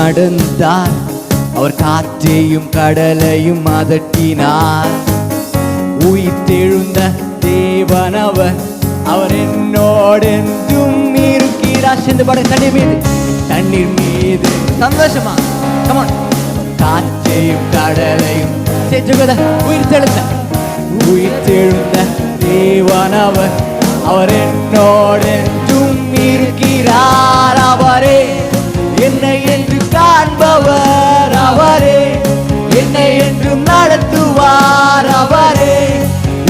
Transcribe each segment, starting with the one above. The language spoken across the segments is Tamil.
நடந்தார். அவர் காற்றையும் கடலையும் அதட்டினார். உயிர்த்தெழுந்த தேவன் அவர், அவர் என்னோடென்றும் இருக்கிறார். சேர்ந்து பாடு. தண்ணீர் மீது சந்தோஷமா. Come on. காற்றையும் கடலையும் உயிர்த்தெழுந்த தேவன் அவர், அவர் என்னோடென்றும் இருக்கிறார். அவரே என்னை என்று காண்பவர், அவரே என்னை என்றும் நடத்துவார். அவரே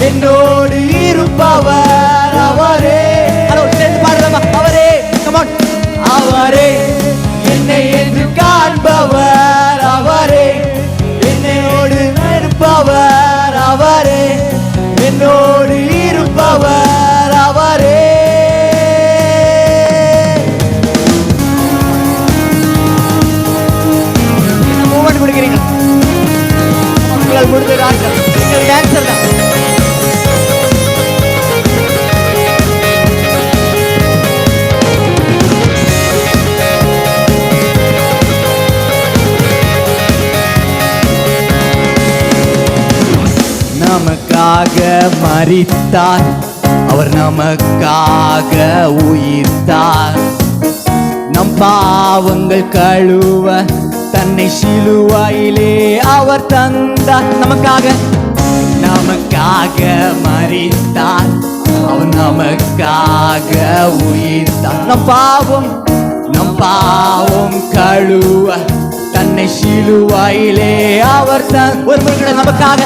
என்னோடு இருப்பவர், அவரே. அவரே அவரே என்னை என்று காண்பவர், அவரே என்னோடு இருப்பவர், அவரே என்னோடு இருப்பவர், அவரே. மூமெண்ட் கொடுக்கிறீங்க உங்களால் முடிஞ்ச ஆட்கள் டான்சர் தான். நமக்காக மரித்தார், அவர் நமக்காக உயிர்த்தார். நம் பாவங்கள் கழுவ தன்னை சிலுவையிலே அவர் தந்தார். நமக்காக மரித்தார், அவர் நமக்காக உயிர்த்தார். நம் பாவம் கழுவ தன்னை சிலுவையிலே அவர் ஒரு முறை நமக்காக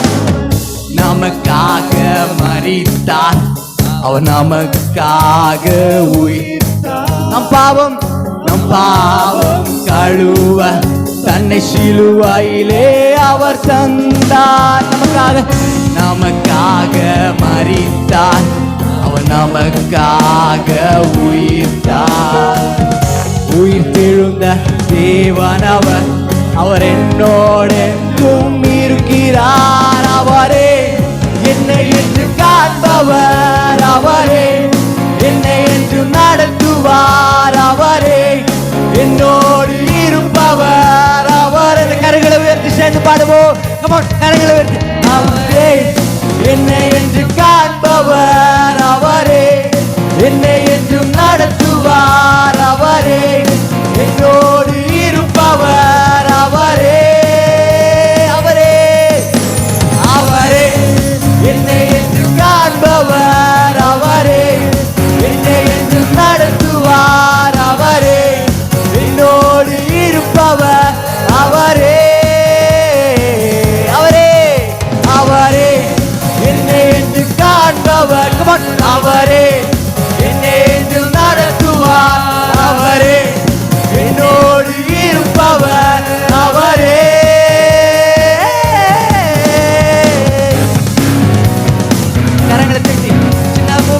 மரித்தார், அவர் நமக்காக உயிர்த்தார். நம் பாவம் கழுவ தன்னை சிலுவையிலே அவர் தந்தார். நமக்காக மரித்தார், அவர் நமக்காக உயிர்த்தார். உயிர்த்தெழுந்த தேவன் அவர், அவர் என்னோடென்றும் இருக்கிறார். அவரே என்னை என்று காண்பவர், அவரே என்னை என்று நடத்துவார். அவரே என்னோடு இருப்பவர், அவர். கரங்களை உயர்த்தி சேர்ந்து பாடுவோம். கரங்களை உயர்த்தி. அவரே என்னை என்று காண்பவர், அவரே என்னை என்று நடத்துவார். அவரே என்னோடு இருப்பவர், அவரே. என்னை என்று காண்பவர், அவரே என்னை என்று நடத்துவார். அவரே என்னோடு இருப்பவர், அவரே. என்னை என்று காண்பவர், அவரே என்னை என்று நடத்துவார். அவரே என்னோடு இருப்பவர், அவரே.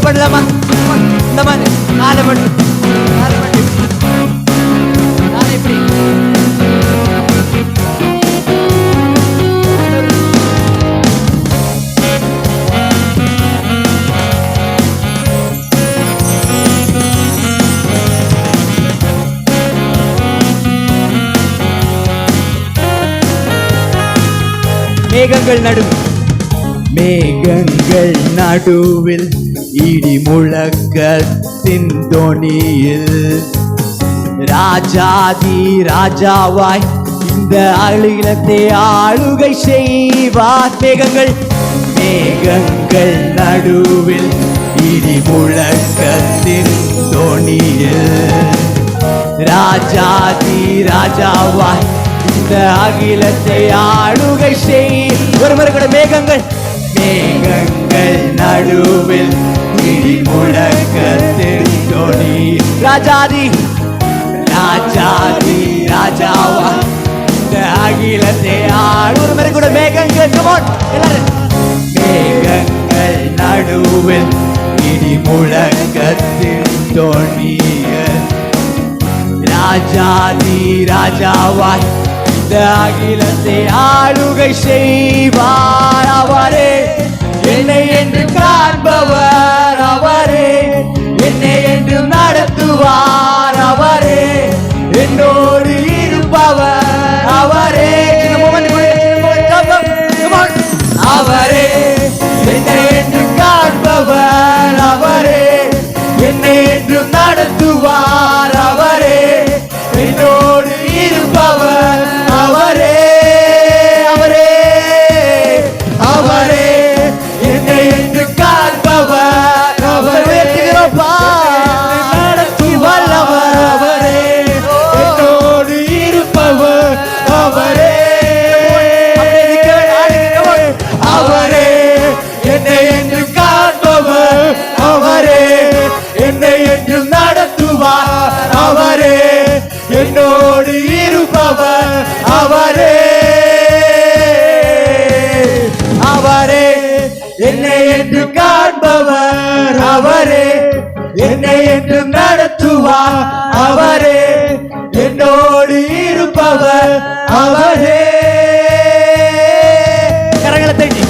பண்ணலாமா? இந்த மாதிரி காலை மட்டும் எப்படி மேகங்கள் நடுவில் இடி முழக்கத்தின் தொனியில் ராஜாதி ராஜாவாய் இந்த அகிலத்தை ஆளுகை செய்வார். மேகங்கள் நடுவில் இடி முழக்கத்தின் தொனியில் ராஜாதி ராஜாவாய் இந்த அகிலத்தை ஆளுகை செய். ஒருமுறை கூட மேகங்கள் நடுவில் இடி முழக்கத்தின் தொனி. ராஜாதி ராஜாவா இந்த அகிலத்தை ஆளு. ஒருமுறை கூட மேகங்கள் நடுவில் இடி முழக்கத்தின் தொனி. ராஜாதி ராஜாவாய் இந்த அகிலத்தை ஆளுகை செய்வார். அவரே என்னை என்று காண்பவர், அவரே என்னை என்று நடத்துவார். அவரே என்னோடு இருப்பவர், என்னை என்று காண்பவர் அவரே, என்னை என்று நடத்துவார் அவரே, என்னோடு இருப்பவர் அவரே. கரங்களை தட்டி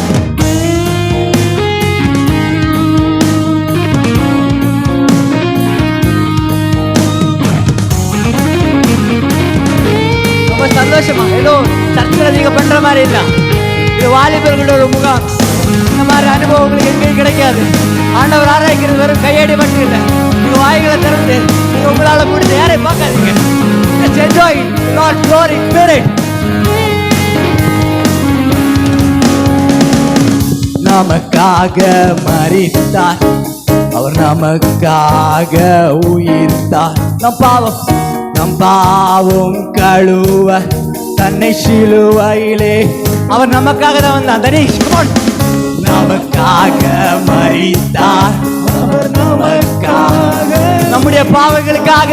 ரொம்ப சந்தோஷமா. ஏதோ சர்ச்சில் நீங்க பண்ற மாதிரி இல்ல, இது வாலிபர்களோட ஒரு முகாம். இந்த மாதிரி அனுபவங்களுக்கு எங்கேயும் கிடைக்காது. ஆண்டவர் ஆராய்க்கிறது வெறும் கையடி மட்டும் இல்லை. நீங்க வாய்களை திறந்து நீங்க உங்களால முடிஞ்ச யாரையும் பார்க்காதீங்க. Just enjoy God's glory spirit. நமக்காக மரித்தார், அவர் நமக்காக உயிர்த்தார். நம் பாவம் கழுவ தன்னை சிலுவையிலே அவர் நமக்காக தான் வந்தார். தனீஷ் நமக்காக மரித்தார், அவர் நமக்காக, நம்முடைய பாவங்களுக்காக.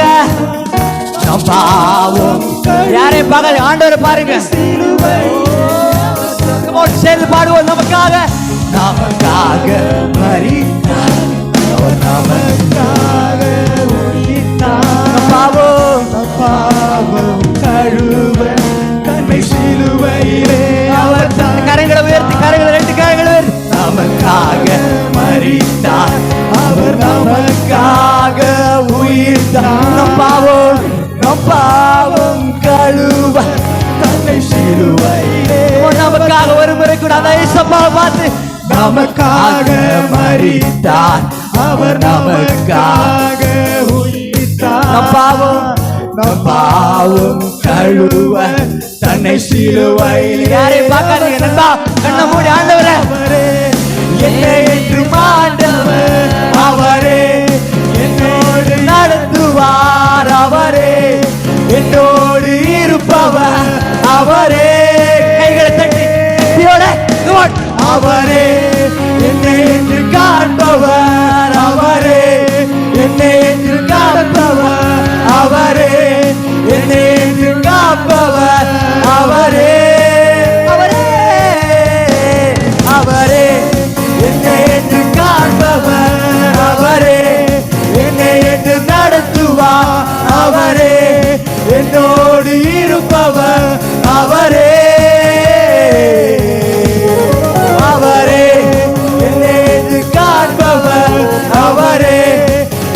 நம் பாவம் யாரையும் பார்க்காது, ஆண்டவரை பாருங்க. சேர்ந்து பாடுவோம். நமக்காக மரித்தார், அவர் நமக்காக உயிர்த்தார். பாவம் கழுவ தன்னை சிலுவையிலே அவர் கரங்களை உயர்த்தி, கரங்களை ரெண்டு கரங்களை உயர்த்தி. நமக்காக மரித்தார், அவர் நமக்காக உயிர்த்தார். நம் பாவம் கழுவ தன்னை சிலுவையிலே. நமக்காக ஒரு முறை கூட அதை சப்பாவை பார்த்து, நமக்காக மரித்தார், அவர் நமக்காக உயிர்த்தார். நம் பாவம் கழுவ தன்னை சிலுவையில். யாரையும் பார்க்காதீங்க நண்பா, கண்ண மூடி. ஆண்டவரே, என்னை என்று ஆண்டவர் அவரே, என்னோடு நடத்துவார் அவரே, என்னோடு இருப்பவர் அவரே. கைகளை தட்டி அவரே, என்னை என்று காண்பவர் அவரே, என்னை என்று காண்பவர் அவரே, என்னை என்று காப்பவர் அவரே, அவரே, என்னை என்று காண்பவர் அவரே, என்னை என்று நடத்துவார் அவரே, என்னோடு இருப்பவர் அவரே, அவரே, என்னை என்று காண்பவர் அவரே,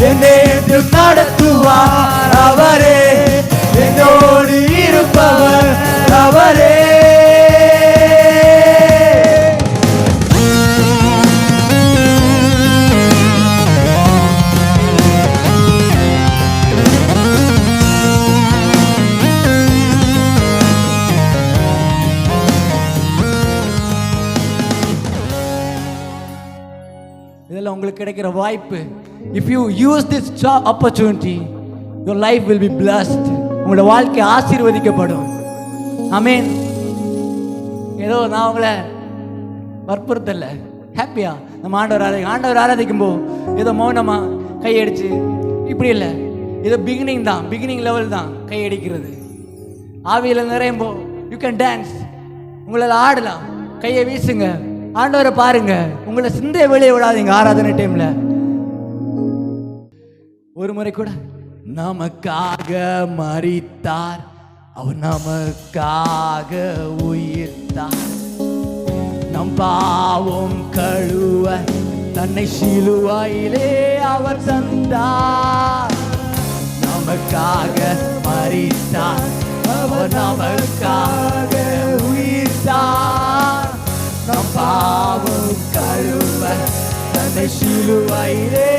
என்னை என்று நடத்துவார் அவரே, என்னோடு இருப்பவர் அவரே. இதெல்லாம் உங்களுக்கு கிடைக்கிற வாய்ப்பு. If you use this opportunity, your life will be blessed. உங்களோட வாழ்க்கை ஆசீர்வதிக்கப்படும். ஆமென். ஏதோ நான் உங்களை வற்புறுத்தல, ஹாப்பியா நம்ம ஆண்டவர் ஆராதிக்கும் போது ஏதோ மௌனமா கையடிச்சு இப்படி இல்லை. இது பிகினிங் தான், பிகினிங் லெவல் தான் கையடிக்கிறது. ஆவியில் நிறையும் போ யூ கேன் டான்ஸ். உங்களால் ஆடலாம், கையை வீசுங்க, ஆண்டவரை பாருங்க. உங்களை சிந்தைய வெளியே விடாதீங்க ஆராதனை டைம்ல. ஒரு முறை கூட நமக்காக மரித்தார், அவர் நமக்காக உயிர்த்தார். நம் பாவம் கழுவ தன்னை சிலுவையிலே அவர் தந்தார். நமக்காக மரித்தார், அவர் நமக்காக உயிர்த்தார். நம் பாவம் கழுவ தன்னை சிலுவையிலே